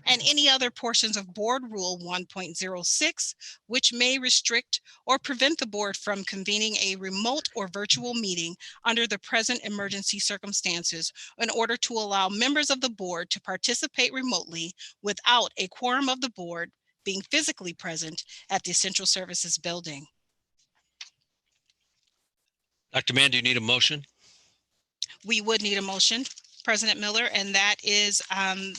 and any other portions of Board Rule 1.06, which may restrict or prevent the board from convening a remote or virtual meeting under the present emergency circumstances in order to allow members of the board to participate remotely without a quorum of the board being physically present at the Essential Services Building. Dr. Mann, do you need a motion? We would need a motion, President Miller, and that is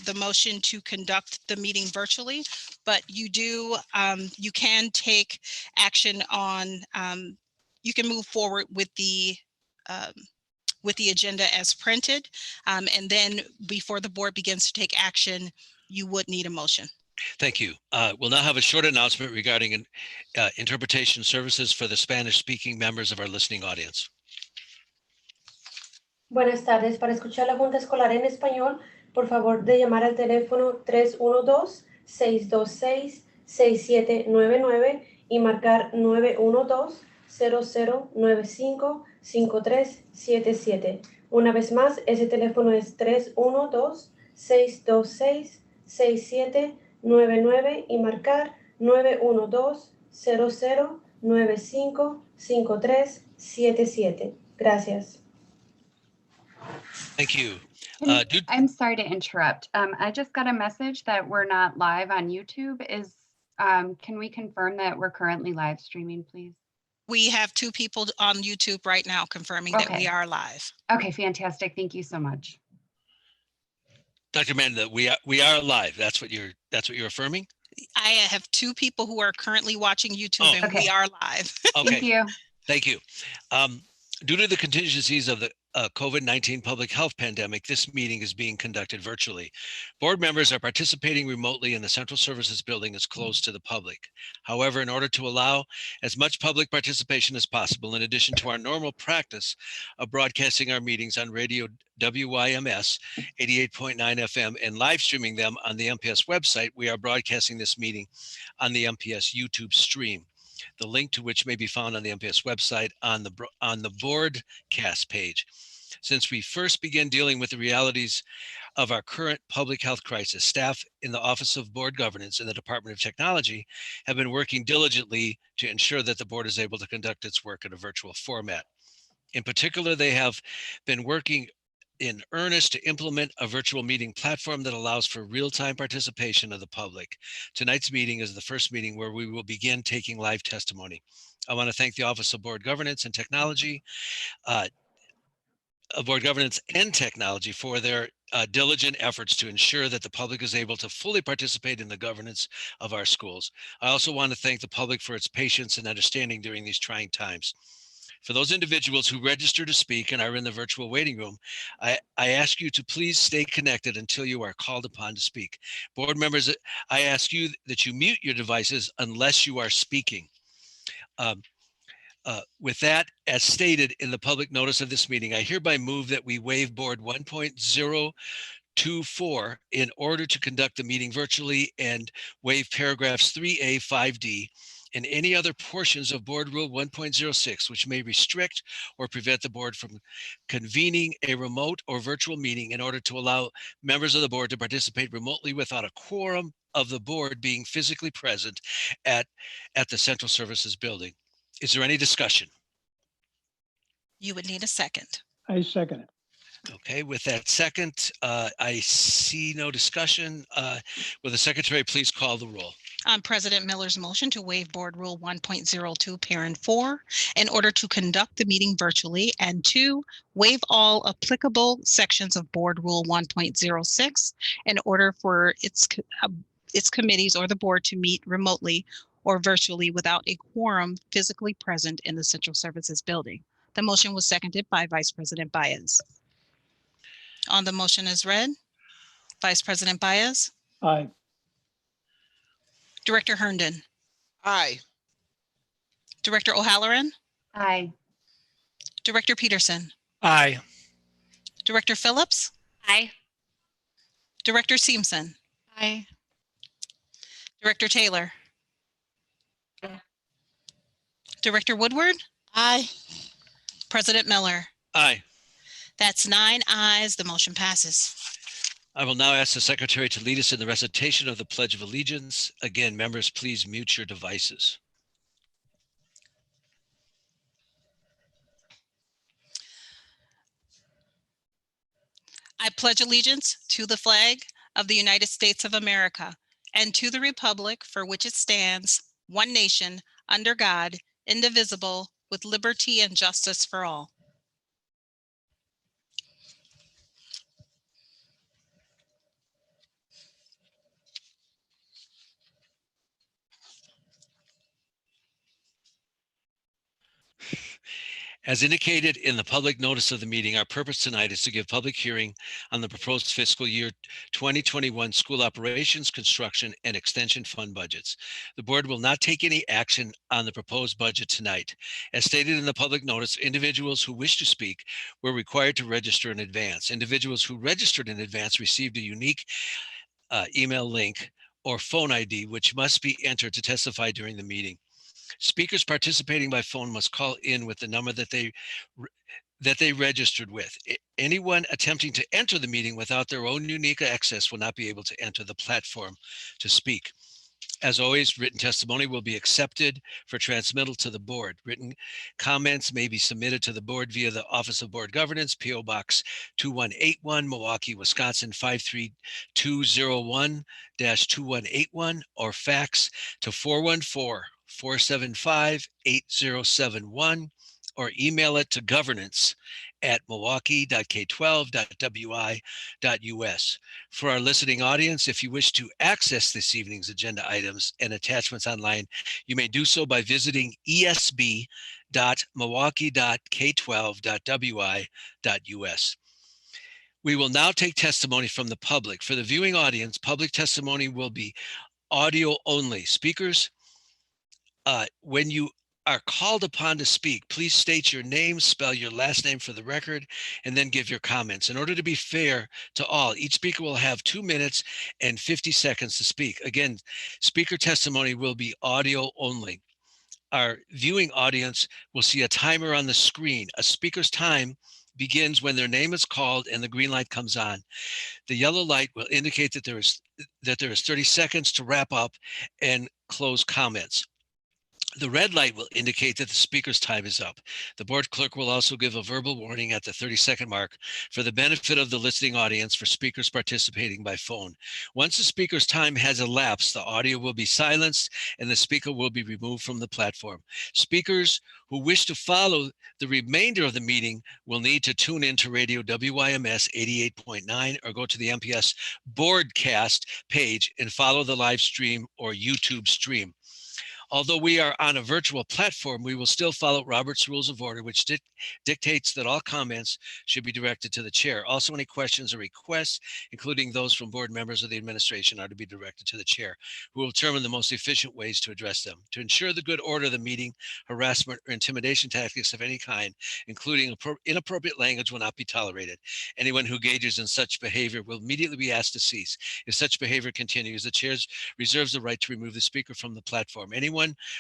the motion to conduct the meeting virtually. But you can take action on, you can move forward with the agenda as printed. And then before the board begins to take action, you would need a motion. Thank you. We'll now have a short announcement regarding interpretation services for the Spanish-speaking members of our listening audience. Buenas tardes. Para escuchar la Junta Escolar en español, por favor de llamar al teléfono 312-626-6799 y marcar 912-0095-5377. Una vez más, ese teléfono es 312-626-6799 y marcar 912-0095-5377. Gracias. Thank you. I'm sorry to interrupt. I just got a message that we're not live on YouTube. Can we confirm that we're currently live streaming, please? We have 2 people on YouTube right now confirming that we are live. Okay, fantastic. Thank you so much. Dr. Mann, that we are live. That's what you're affirming? I have 2 people who are currently watching YouTube, and we are live. Okay. Thank you. Thank you. Due to the contingencies of the COVID-19 public health pandemic, this meeting is being conducted virtually. Board members are participating remotely, and the Central Services Building is closed to the public. However, in order to allow as much public participation as possible, in addition to our normal practice of broadcasting our meetings on radio WYMS 88.9 FM and live streaming them on the MPS website, we are broadcasting this meeting on the MPS YouTube stream, the link to which may be found on the MPS website on the broadcast page. Since we first began dealing with the realities of our current public health crisis, staff in the Office of Board Governance and the Department of Technology have been working diligently to ensure that the board is able to conduct its work in a virtual format. In particular, they have been working in earnest to implement a virtual meeting platform that allows for real-time participation of the public. Tonight's meeting is the first meeting where we will begin taking live testimony. I want to thank the Office of Board Governance and Technology, for their diligent efforts to ensure that the public is able to fully participate in the governance of our schools. I also want to thank the public for its patience and understanding during these trying times. For those individuals who register to speak and are in the virtual waiting room, I ask you to please stay connected until you are called upon to speak. Board members, I ask you that you mute your devices unless you are speaking. With that, as stated in the public notice of this meeting, I hereby move that we waive Board 1.024 in order to conduct the meeting virtually and waive paragraphs 3A, 5D, and any other portions of Board Rule 1.06, which may restrict or prevent the board from convening a remote or virtual meeting in order to allow members of the board to participate remotely without a quorum of the board being physically present at the Central Services Building. Is there any discussion? You would need a second. I second it. Okay, with that second, I see no discussion. Will the secretary please call the roll? On President Miller's motion to waive Board Rule 1.02, Parent 4, in order to conduct the meeting virtually, and 2, waive all applicable sections of Board Rule 1.06 in order for its committees or the board to meet remotely or virtually without a quorum physically present in the Central Services Building. The motion was seconded by Vice President Baez. On the motion as read, Vice President Baez? Aye. Director Herndon? Aye. Director O'Halloran? Aye. Director Peterson? Aye. Director Phillips? Aye. Director Seamson? Aye. Director Taylor? Aye. Director Woodward? Aye. President Miller? Aye. That's 9 ayes. The motion passes. I will now ask the secretary to lead us in the recitation of the Pledge of Allegiance. Again, members, please mute your devices. I pledge allegiance to the flag of the United States of America and to the republic for which it stands, one nation, under God, indivisible, with liberty and justice for all. As indicated in the public notice of the meeting, our purpose tonight is to give public hearing on the proposed fiscal year 2021 school operations, construction, and extension fund budgets. The board will not take any action on the proposed budget tonight. As stated in the public notice, individuals who wish to speak were required to register in advance. Individuals who registered in advance received a unique email link or phone ID, which must be entered to testify during the meeting. Speakers participating by phone must call in with the number that they registered with. Anyone attempting to enter the meeting without their own unique access will not be able to enter the platform to speak. As always, written testimony will be accepted for transmittal to the board. Written comments may be submitted to the board via the Office of Board Governance, P.O. Box 2181, Milwaukee, Wisconsin 53201-2181, or fax to 414-475-8071, or email it to governance@milwaukee.k12.wi.us. For our listening audience, if you wish to access this evening's agenda items and attachments online, you may do so by visiting esb.milwaukee.k12.wi.us. We will now take testimony from the public. For the viewing audience, public testimony will be audio only. Speakers, when you are called upon to speak, please state your name, spell your last name for the record, and then give your comments. In order to be fair to all, each speaker will have 2 minutes and 50 seconds to speak. Again, speaker testimony will be audio only. Our viewing audience will see a timer on the screen. A speaker's time begins when their name is called and the green light comes on. The yellow light will indicate that there is 30 seconds to wrap up and close comments. The red light will indicate that the speaker's time is up. The board clerk will also give a verbal warning at the 30-second mark for the benefit of the listening audience for speakers participating by phone. Once the speaker's time has elapsed, the audio will be silenced and the speaker will be removed from the platform. Speakers who wish to follow the remainder of the meeting will need to tune into radio WYMS 88.9 or go to the MPS Boardcast page and follow the live stream or YouTube stream. Although we are on a virtual platform, we will still follow Robert's Rules of Order, which dictates that all comments should be directed to the chair. Also, any questions or requests, including those from board members or the administration, are to be directed to the chair, who will determine the most efficient ways to address them. To ensure the good order of the meeting, harassment or intimidation tactics of any kind, including inappropriate language, will not be tolerated. Anyone who engages in such behavior will immediately be asked to cease. If such behavior continues, the chair reserves the right to remove the speaker from the platform. Anyone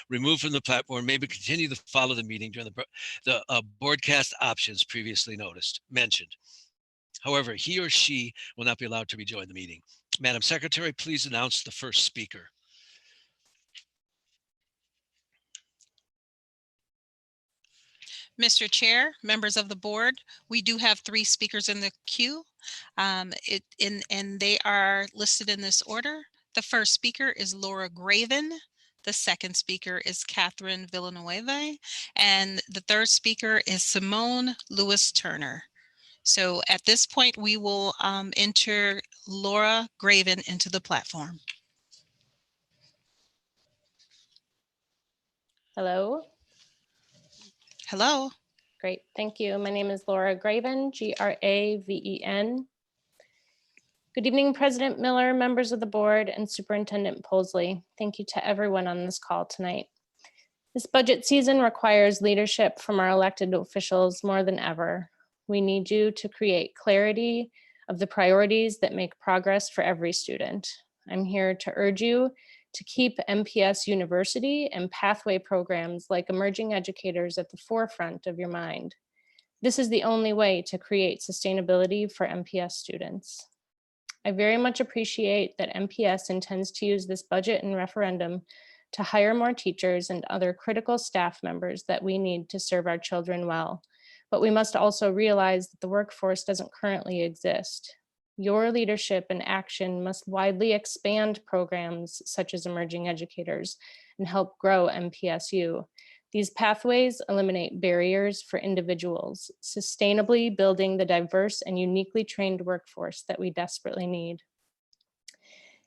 removed from the platform may continue to follow the meeting during the broadcast options previously mentioned. However, he or she will not be allowed to rejoin the meeting. Madam Secretary, please announce the first speaker. Mr. Chair, members of the board, we do have 3 speakers in the queue, and they are listed in this order. The first speaker is Laura Graven. The second speaker is Catherine Villanueva, and the third speaker is Simone Lewis Turner. So at this point, we will enter Laura Graven into the platform. Hello. Hello. Great, thank you. My name is Laura Graven, Graven. Good evening, President Miller, members of the board, and Superintendent Polesley. Thank you to everyone on this call tonight. This budget season requires leadership from our elected officials more than ever. We need you to create clarity of the priorities that make progress for every student. I'm here to urge you to keep MPS University and pathway programs like emerging educators at the forefront of your mind. This is the only way to create sustainability for MPS students. I very much appreciate that MPS intends to use this budget and referendum to hire more teachers and other critical staff members that we need to serve our children well. But we must also realize that the workforce doesn't currently exist. Your leadership and action must widely expand programs such as Emerging Educators and help grow MPSU. These pathways eliminate barriers for individuals, sustainably building the diverse and uniquely trained workforce that we desperately need.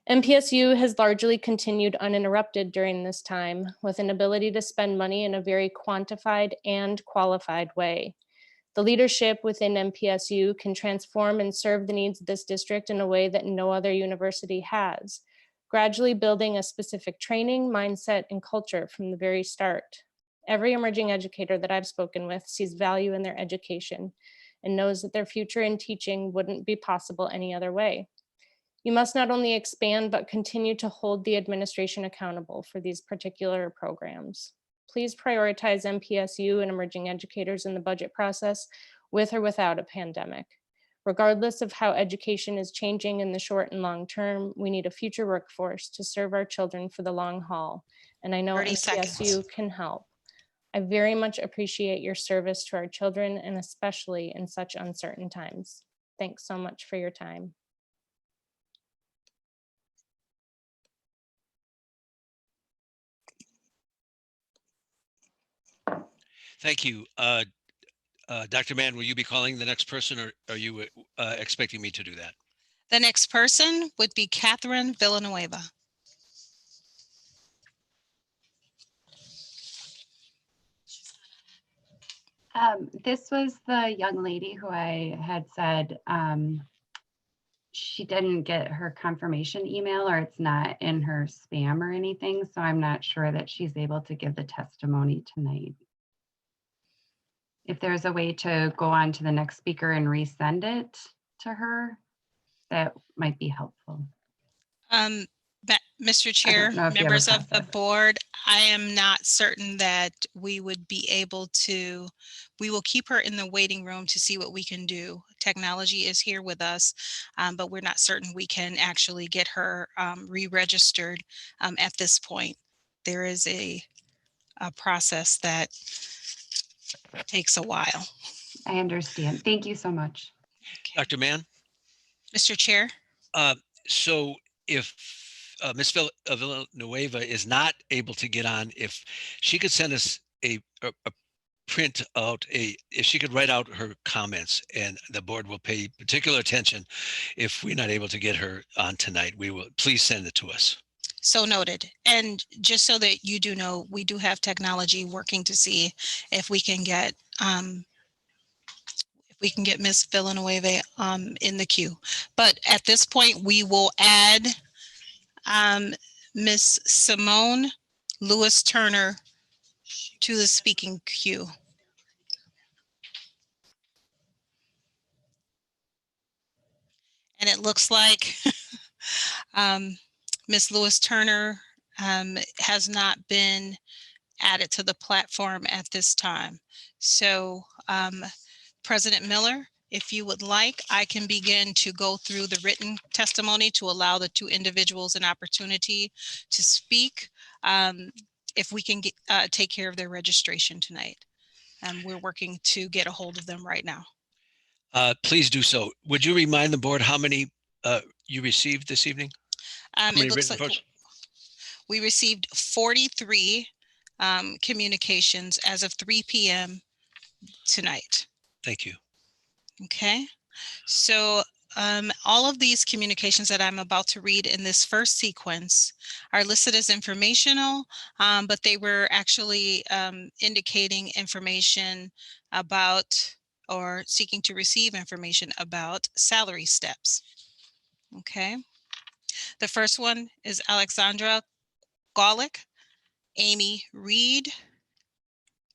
MPSU has largely continued uninterrupted during this time with an ability to spend money in a very quantified and qualified way. The leadership within MPSU can transform and serve the needs of this district in a way that no other university has, gradually building a specific training, mindset, and culture from the very start. Every emerging educator that I've spoken with sees value in their education and knows that their future in teaching wouldn't be possible any other way. You must not only expand, but continue to hold the administration accountable for these particular programs. Please prioritize MPSU and emerging educators in the budget process with or without a pandemic. Regardless of how education is changing in the short and long term, we need a future workforce to serve our children for the long haul. And I know 30 MPSU seconds. can help. I very much appreciate your service to our children and especially in such uncertain times. Thanks so much for your time. Thank you. Dr. Mann, will you be calling the next person, or are you expecting me to do that? The next person would be Catherine Villanueva. This was the young lady who I had said she didn't get her confirmation email, or it's not in her spam or anything. So I'm not sure that she's able to give the testimony tonight. If there's a way to go on to the next speaker and resend it to her, that might be helpful. Mr. Chair, know if you have a members of the process. board, I am not certain that we would be able to, we will keep her in the waiting room to see what we can do. Technology is here with us, but we're not certain we can actually get her re-registered at this point. There is a process that takes a while. I understand. Thank you so much. Dr. Mann? Mr. Chair? So if Ms. Villanueva is not able to get on, if she could send us a print out, if she could write out her comments, and the board will pay particular attention. If we're not able to get her on tonight, we will, please send it to us. So noted. And just so that you do know, we do have technology working to see if we can get Ms. Villanueva in the queue. But at this point, we will add Ms. Simone Lewis Turner to the speaking queue. And it looks like Ms. Lewis Turner has not been added to the platform at this time. So President Miller, if you would like, I can begin to go through the written testimony to allow the two individuals an opportunity to speak. If we can take care of their registration tonight. We're working to get a hold of them right now. Please do so. Would you remind the board how many you received this evening? How many It looks written like votes? we received 43 communications as of 3 p.m. tonight. Thank you. Okay, so all of these communications that I'm about to read in this first sequence are listed as informational, but they were actually indicating information about or seeking to receive information about salary steps. Okay, the first one is Alexandra Golick, Amy Reed,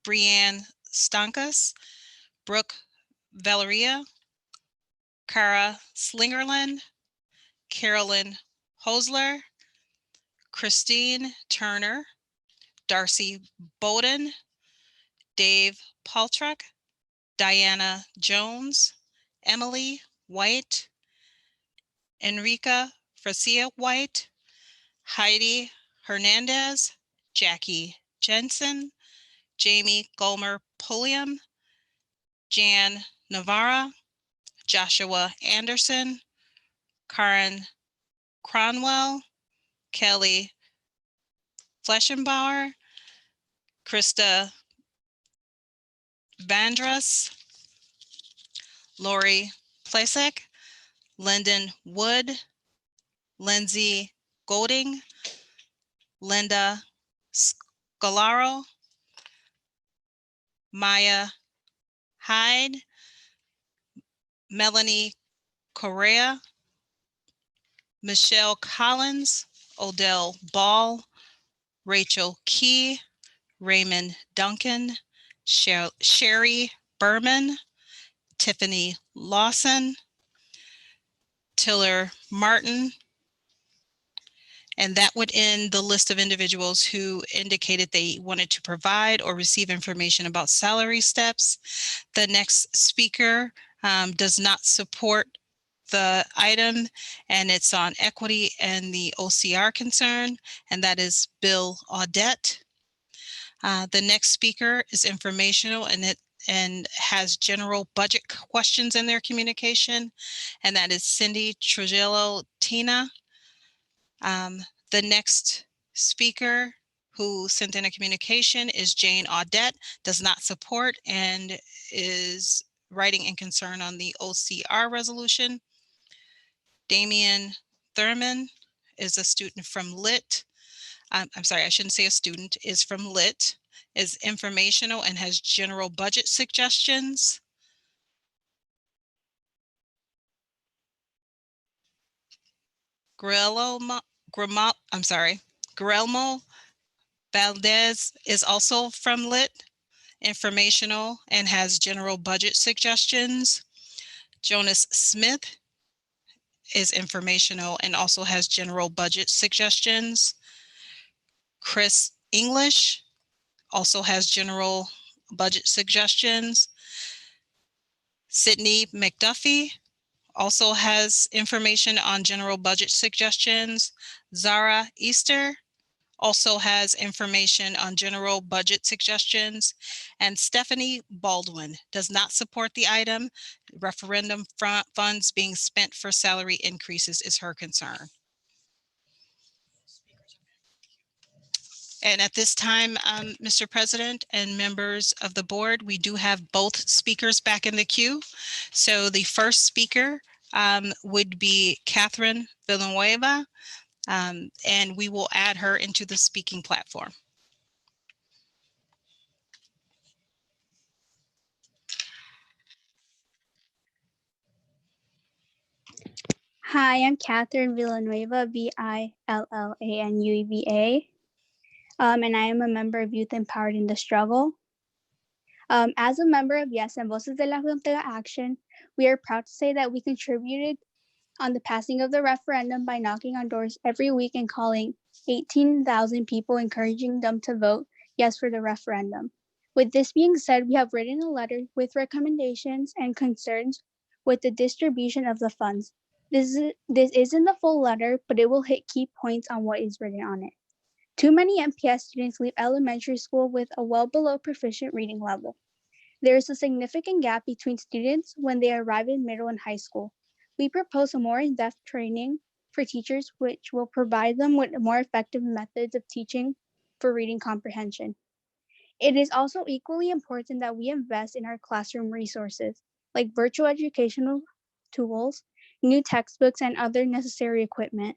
Brianne Stankas, Brooke Valeria, Cara Slingerland, Carolyn Hosler, Christine Turner, Darcy Bowden, Dave Paltruck, Diana Jones, Emily White, Enrica Francia White, Heidi Hernandez, Jackie Jensen, Jamie Gomer Pulliam, Jan Navarra, Joshua Anderson, Karen Cronwell, Kelly Fleschenbauer, Krista Vandras, Lori Plasek, Lyndon Wood, Lindsay Golding, Linda Scalaro, Maya Hyde, Melanie Correa, Michelle Collins, Odell Ball, Rachel Key, Raymond Duncan, Sherry Berman, Tiffany Lawson, Tiller Martin. And that would end the list of individuals who indicated they wanted to provide or receive information about salary steps. The next speaker does not support the item, and it's on equity and the OCR concern, and that is Bill Audette. The next speaker is informational and has general budget questions in their communication, and that is Cindy Trujillo Tina. The next speaker who sent in a communication is Jane Audette, does not support and is writing in concern on the OCR resolution. Damian Thurman is a student from LIT. I'm sorry, I shouldn't say a student, is from LIT, is informational and has general budget suggestions. Guillermo Valdez is also from LIT, informational and has general budget suggestions. Jonas Smith is informational and also has general budget suggestions. Chris English also has general budget suggestions. Sydney McDuffie also has information on general budget suggestions. Zara Easter also has information on general budget suggestions. And Stephanie Baldwin does not support the item. Referendum funds being spent for salary increases is her concern. And at this time, Mr. President and members of the board, we do have both speakers back in the queue. So the first speaker would be Catherine Villanueva, and we will add her into the speaking platform. Hi, I'm Catherine Villanueva, Villanueva, and I am a member of Youth Empowered in the Struggle. As a member of Yes and Voces de la Frontera Action, we are proud to say that we contributed on the passing of the referendum by knocking on doors every week and calling 18,000 people, encouraging them to vote yes for the referendum. With this being said, we have written a letter with recommendations and concerns with the distribution of the funds. This isn't the full letter, but it will hit key points on what is written on it. Too many MPS students leave elementary school with a well below proficient reading level. There is a significant gap between students when they arrive in middle and high school. We propose a more in-depth training for teachers, which will provide them with more effective methods of teaching for reading comprehension. It is also equally important that we invest in our classroom resources, like virtual educational tools, new textbooks, and other necessary equipment.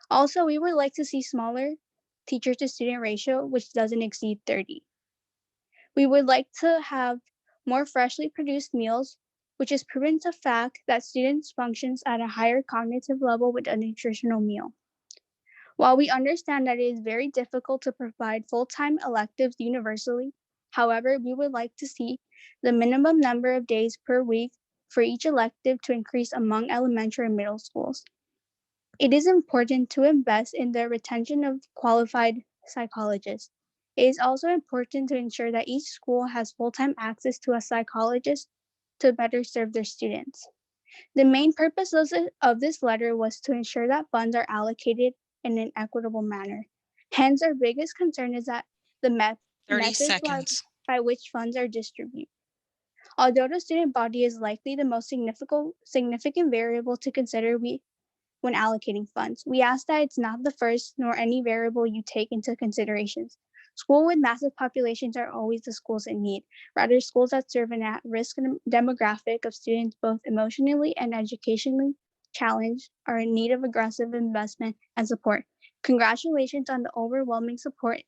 Also, we would like to see smaller teacher to student ratio, which doesn't exceed 30. We would like to have more freshly produced meals, which is proven to fact that students functions at a higher cognitive level with a nutritional meal. While we understand that it is very difficult to provide full-time electives universally, however, we would like to see the minimum number of days per week for each elective to increase among elementary and middle schools. It is important to invest in the retention of qualified psychologists. It is also important to ensure that each school has full-time access to a psychologist to better serve their students. The main purpose of this letter was to ensure that funds are allocated in an equitable manner. Hence, our biggest concern is that the 30 methods seconds. by which funds are distributed. Although the student body is likely the most significant variable to consider when allocating funds, we ask that it's not the first nor any variable you take into considerations. Schools with massive populations are always the schools in need. Rather, schools that serve an at-risk demographic of students both emotionally and educationally challenged are in need of aggressive investment and support. Congratulations on the overwhelming support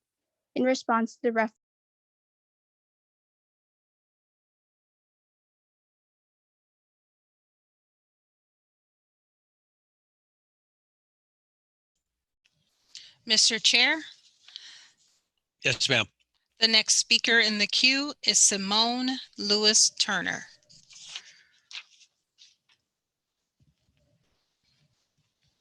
in response to the referendum. Mr. Chair, Yes, ma'am. the next speaker in the queue is Simone Lewis Turner.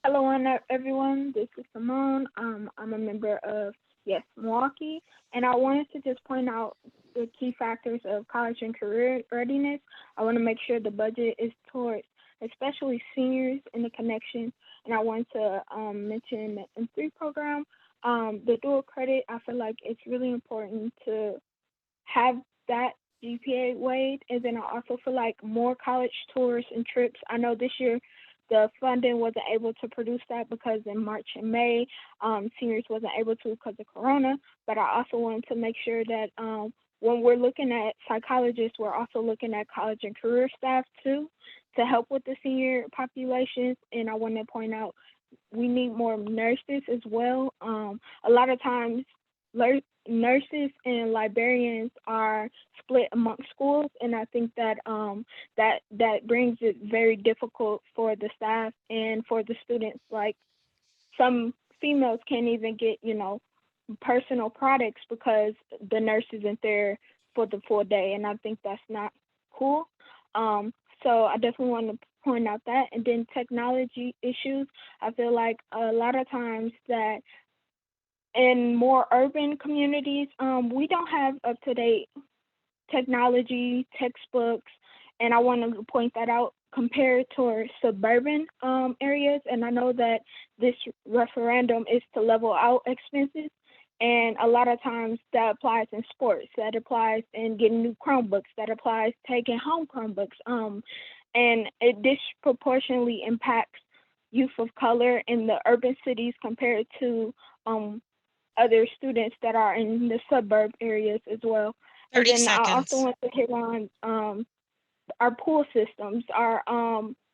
Hello, everyone. This is Simone. I'm a member of Yes Milwaukee, and I wanted to just point out the key factors of college and career readiness. I want to make sure the budget is towards especially seniors in the connection, and I want to mention the M3 program. The dual credit, I feel like it's really important to have that GPA weighed, and then I also feel like more college tours and trips. I know this year the funding wasn't able to produce that because in March and May, seniors wasn't able to because of Corona. But I also wanted to make sure that when we're looking at psychologists, we're also looking at college and career staff too to help with the senior populations. And I want to point out we need more nurses as well. A lot of times nurses and librarians are split amongst schools, and I think that that brings it very difficult for the staff and for the students. Like some females can't even get, personal products because the nurse isn't there for the full day, and I think that's not cool. So I definitely want to point out that. And then technology issues, I feel like a lot of times that in more urban communities, we don't have up-to-date technology, textbooks, and I want to point that out compared to suburban areas. And I know that this referendum is to level out expenses, and a lot of times that applies in sports, that applies in getting new Chromebooks, that applies taking home Chromebooks, and it disproportionately impacts youth of color in the urban cities compared to other students that are in the suburb areas as well. 30 and then seconds. I also want to hit on our pool systems, our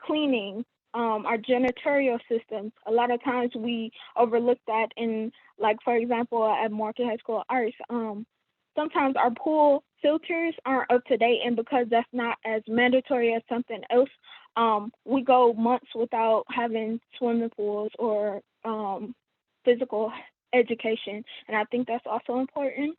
cleaning, our janitorial systems. A lot of times we overlook that in, like, for example, at Market High School of Arts, sometimes our pool filters aren't up to date, and because that's not as mandatory as something else, we go months without having swimming pools or physical education, and I think that's also important.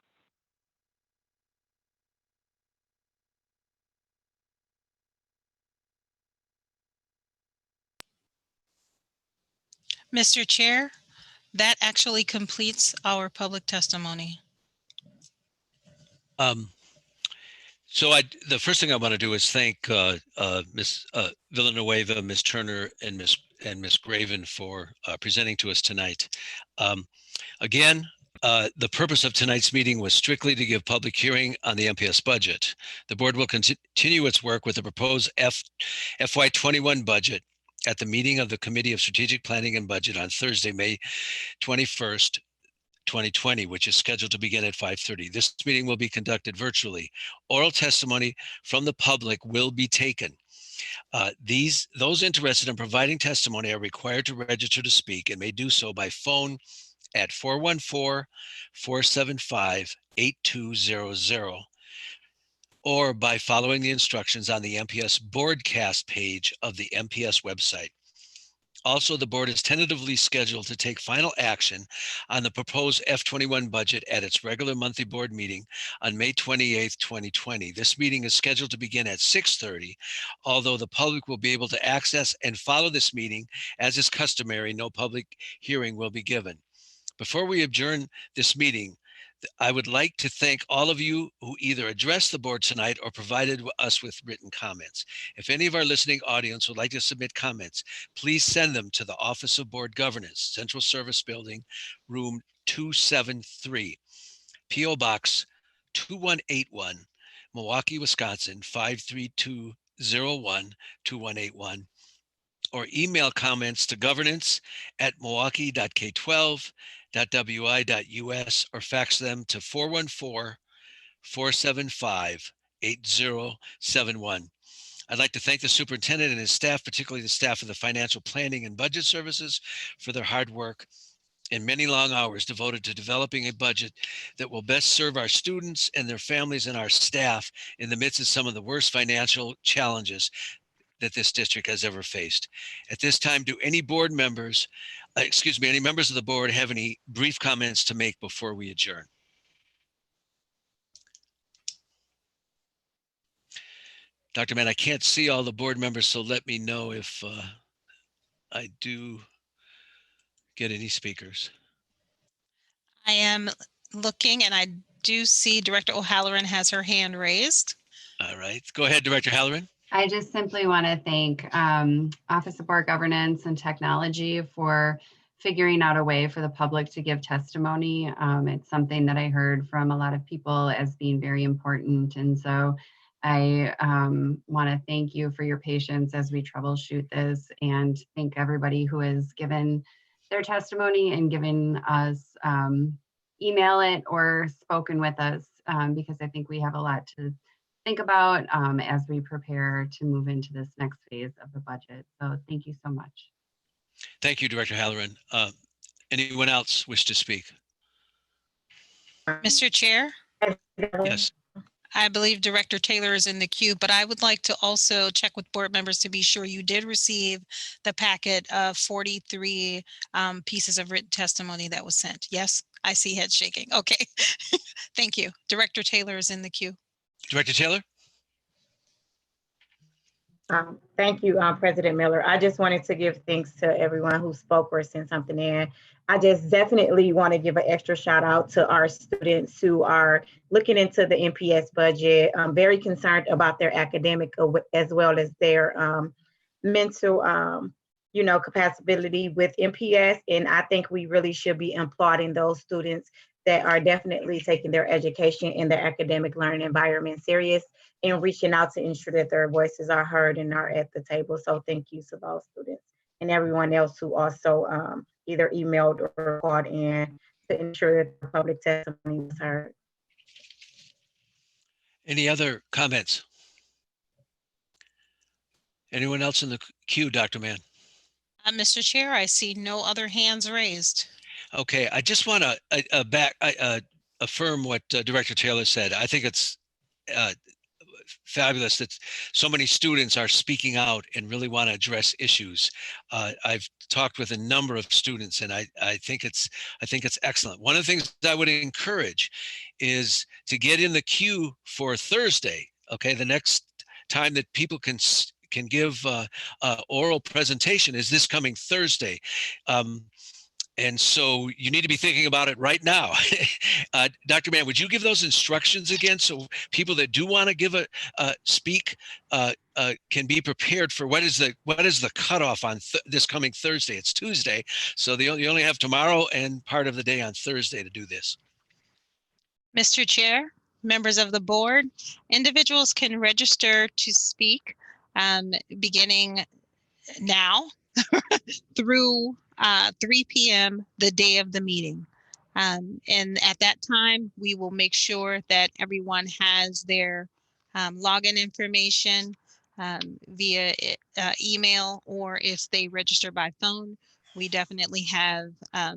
Mr. Chair, that actually completes our public testimony. So the first thing I want to do is thank Ms. Villanueva, Ms. Turner, and Ms. Graven for presenting to us tonight. Again, the purpose of tonight's meeting was strictly to give public hearing on the MPS budget. The board will continue its work with the proposed FY21 budget at the meeting of the Committee of Strategic Planning and Budget on Thursday, May 21st, 2020, which is scheduled to begin at 5:30. This meeting will be conducted virtually. Oral testimony from the public will be taken. Those interested in providing testimony are required to register to speak and may do so by phone at 414-475-8200 or by following the instructions on the MPS Boardcast page of the MPS website. Also, the board is tentatively scheduled to take final action on the proposed F21 budget at its regular monthly board meeting on May 28th, 2020. This meeting is scheduled to begin at 6:30, although the public will be able to access and follow this meeting. As is customary, no public hearing will be given. Before we adjourn this meeting, I would like to thank all of you who either addressed the board tonight or provided us with written comments. If any of our listening audience would like to submit comments, please send them to the Office of Board Governance, Central Service Building, room 273, P.O. Box 2181, Milwaukee, Wisconsin 53201, 2181, or email comments to governance@milwaukee.k12.wi.us or fax them to 414-475-8071. I'd like to thank the superintendent and his staff, particularly the staff of the Financial Planning and Budget Services, for their hard work and many long hours devoted to developing a budget that will best serve our students and their families and our staff in the midst of some of the worst financial challenges that this district has ever faced. At this time, do any board members, any members of the board have any brief comments to make before we adjourn? Dr. Mann, I can't see all the board members, so let me know if I do get any speakers. I am looking and I do see Director O'Halloran has her hand raised. All right, go ahead, Director Halloran. I just simply want to thank Office of Board Governance and Technology for figuring out a way for the public to give testimony. It's something that I heard from a lot of people as being very important. And so I want to thank you for your patience as we troubleshoot this, and thank everybody who has given their testimony and given us email it or spoken with us, because I think we have a lot to think about as we prepare to move into this next phase of the budget. So thank you so much. Thank you, Director Halloran. Anyone else wish to speak? Mr. Chair, Yes. I believe Director Taylor is in the queue, but I would like to also check with board members to be sure you did receive the packet of 43 pieces of written testimony that was sent. Yes, I see heads shaking. Okay, thank you. Director Taylor is in the queue. Director Taylor? Thank you, President Miller. I just wanted to give thanks to everyone who spoke or sent something in. I just definitely want to give an extra shout out to our students who are looking into the MPS budget. I'm very concerned about their academic as well as their mental, capacity with MPS. And I think we really should be applauding those students that are definitely taking their education and their academic learning environment serious and reaching out to ensure that their voices are heard and are at the table. So thank you to those students and everyone else who also either emailed or called in to ensure that the public testimony was heard. Any other comments? Anyone else in the queue, Dr. Mann? Mr. Chair, I see no other hands raised. Okay, I just want to affirm what Director Taylor said. I think it's fabulous that so many students are speaking out and really want to address issues. I've talked with a number of students, and I think it's excellent. One of the things I would encourage is to get in the queue for Thursday. Okay, the next time that people can give oral presentation is this coming Thursday. And so you need to be thinking about it right now. Dr. Mann, would you give those instructions again so people that do want to give speak can be prepared for what is the cutoff on this coming Thursday? It's Tuesday, so you only have tomorrow and part of the day on Thursday to do this. Mr. Chair, members of the board, individuals can register to speak beginning now through 3 p.m. the day of the meeting. And at that time, we will make sure that everyone has their login information via email, or if they register by phone, we definitely have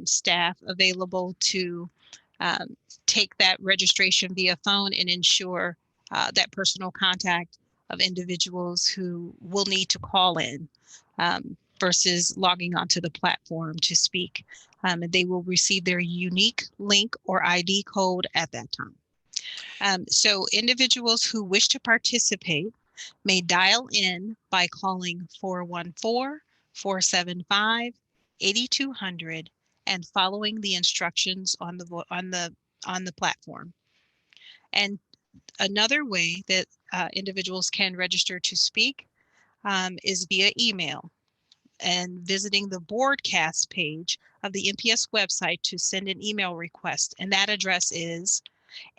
staff available to take that registration via phone and ensure that personal contact of individuals who will need to call in versus logging onto the platform to speak. They will receive their unique link or ID code at that time. So individuals who wish to participate may dial in by calling 414-475-8200 and following the instructions on the on the platform. And another way that individuals can register to speak is via email and visiting the broadcast page of the MPS website to send an email request. And that address is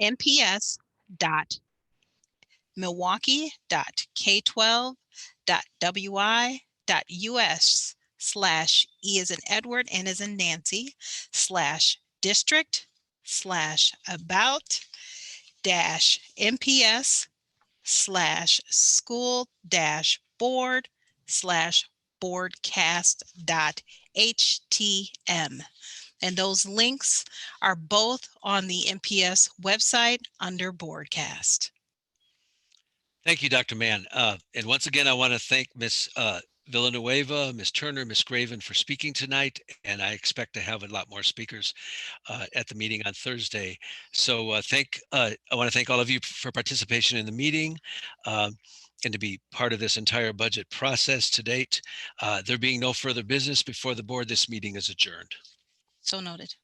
mps.milwaukee.k12.wi.us/E as in Edward, N as in Nancy, /MPS/school-board/broadcast.htm. And those links are both on the MPS website under broadcast. Thank you, Dr. Mann. And once again, I want to thank Ms. Villanueva, Ms. Turner, Ms. Graven for speaking tonight. And I expect to have a lot more speakers at the meeting on Thursday. So I want to thank all of you for participation in the meeting and to be part of this entire budget process to date. There being no further business before the board, this meeting is adjourned. So noted.